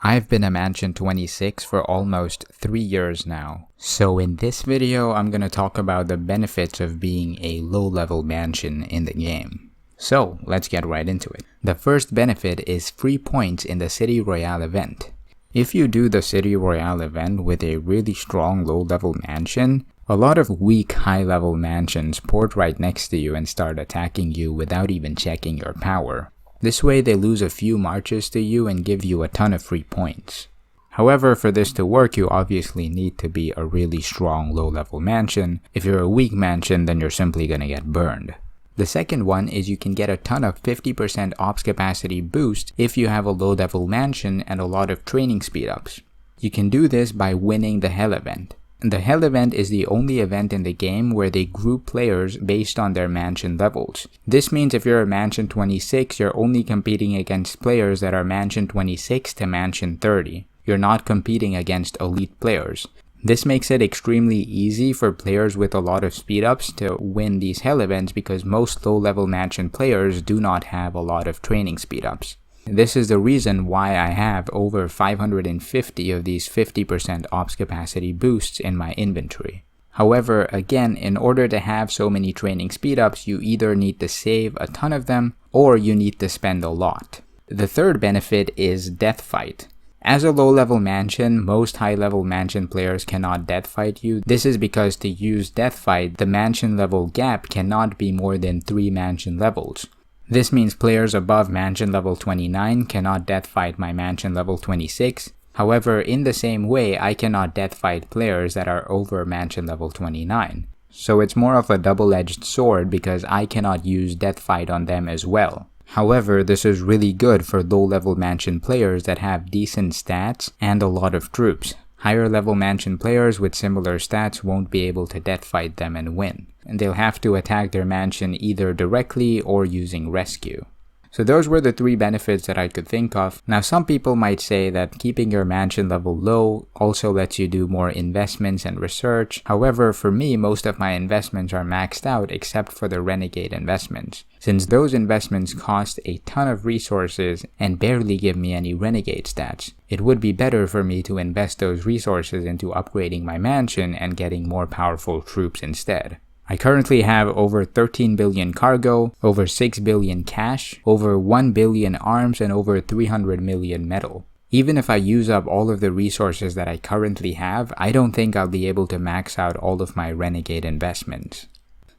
I've been a Mansion 26 for almost 3 years now. So in this video, I'm gonna talk about the benefits of being a low-level mansion in the game. So let's get right into it. The first benefit is free points in the City Royale event. If you do the City Royale event with a really strong low-level mansion, a lot of weak high-level mansions port right next to you and start attacking you without even checking your power. This way they lose a few marches to you and give you a ton of free points. However, for this to work, you obviously need to be a really strong low-level mansion. If you're a weak mansion, then you're simply gonna get burned. The second one is you can get a ton of 50% ops capacity boost if you have a low-level mansion and a lot of training speed-ups. You can do this by winning the Hell event. The Hell event is the only event in the game where they group players based on their mansion levels. This means if you're a Mansion 26, you're only competing against players that are Mansion 26 to Mansion 30. You're not competing against elite players. This makes it extremely easy for players with a lot of speed ups to win these Hell events because most low-level Mansion players do not have a lot of training speed ups. This is the reason why I have over 550 of these 50% ops capacity boosts in my inventory. However, again, in order to have so many training speedups, you either need to save a ton of them or you need to spend a lot. The third benefit is Death Fight. As a low-level mansion, most high-level mansion players cannot death fight you. This is because to use Death Fight, the mansion level gap cannot be more than 3 mansion levels. This means players above Mansion level 29 cannot death fight my Mansion level 26. However, in the same way, I cannot death fight players that are over Mansion level 29. So it's more of a double-edged sword because I cannot use death fight on them as well. However, this is really good for low-level Mansion players that have decent stats and a lot of troops. Higher level Mansion players with similar stats won't be able to death fight them and win, and they'll have to attack their mansion either directly or using rescue. So those were the 3 benefits that I could think of. Now some people might say that keeping your mansion level low also lets you do more investments and research. However, for me, most of my investments are maxed out except for the Renegade investments. Since those investments cost a ton of resources and barely give me any Renegade stats, it would be better for me to invest those resources into upgrading my mansion and getting more powerful troops instead. I currently have over 13 billion cargo, over 6 billion cash, over 1 billion arms, and over 300 million metal. Even if I use up all of the resources that I currently have, I don't think I'll be able to max out all of my Renegade investments.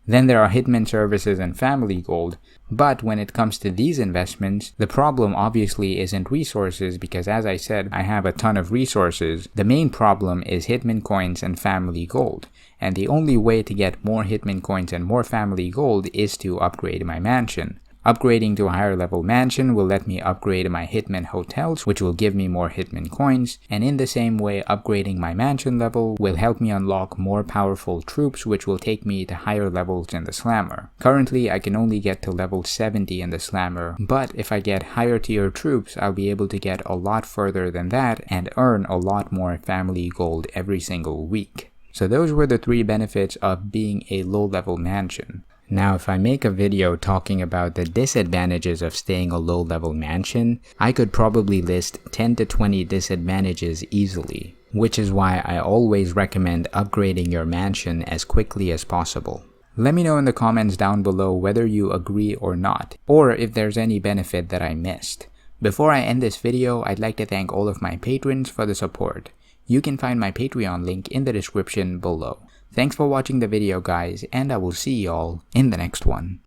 Then there are Hitman services and family gold, but when it comes to these investments, the problem obviously isn't resources because as I said, I have a ton of resources. The main problem is Hitman coins and family gold, and the only way to get more Hitman coins and more family gold is to upgrade my mansion. Upgrading to a higher level mansion will let me upgrade my Hitman hotels, which will give me more Hitman coins, and in the same way upgrading my mansion level will help me unlock more powerful troops, which will take me to higher levels in the Slammer. Currently I can only get to level 70 in the Slammer, but if I get higher tier troops I'll be able to get a lot further than that and earn a lot more family gold every single week. So those were the 3 benefits of being a low level mansion. Now if I make a video talking about the disadvantages of staying a low-level mansion, I could probably list 10 to 20 disadvantages easily, which is why I always recommend upgrading your mansion as quickly as possible. Let me know in the comments down below whether you agree or not, or if there's any benefit that I missed. Before I end this video, I'd like to thank all of my patrons for the support. You can find my Patreon link in the description below. Thanks for watching the video guys, and I will see y'all in the next one.